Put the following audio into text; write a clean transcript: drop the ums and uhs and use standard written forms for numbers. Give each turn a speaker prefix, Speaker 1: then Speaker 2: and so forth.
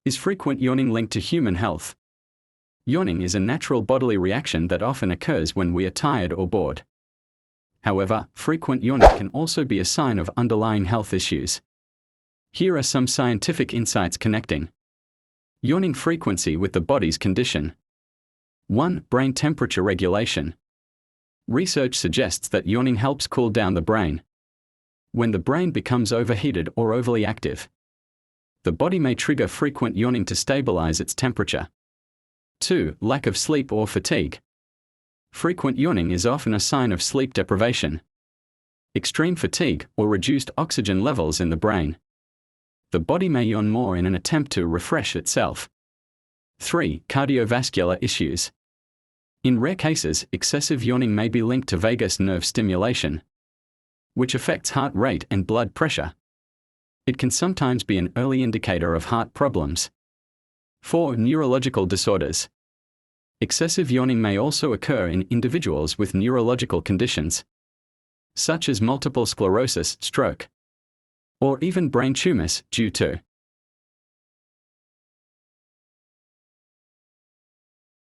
Speaker 1: Is frequent yawning linked to human health? Yawning is a natural bodily reaction that often occurs when we are tired or bored. However, frequent yawning can also be a sign of underlying health issues. Here are some scientific insights connecting yawning frequency with the body's condition. 1. Brain temperature regulation. Research suggests that yawning helps cool down the brain. When the brain becomes overheated or overly active, the body may trigger frequent yawning to stabilize its temperature. 2. Lack of sleep or fatigue. Frequent yawning is often a sign of sleep deprivation, extreme fatigue, or reduced oxygen levels in the brain. The body may yawn more in an attempt to refresh itself. 3. Cardiovascular issues. In rare cases, excessive yawning may be linked to vagus nerve stimulation, which affects heart rate and blood pressure. It can sometimes be an early indicator of heart problems. 4. Neurological disorders. Excessive yawning may also occur in individuals with neurological conditions, such as multiple sclerosis, stroke, or even brain tumors, due to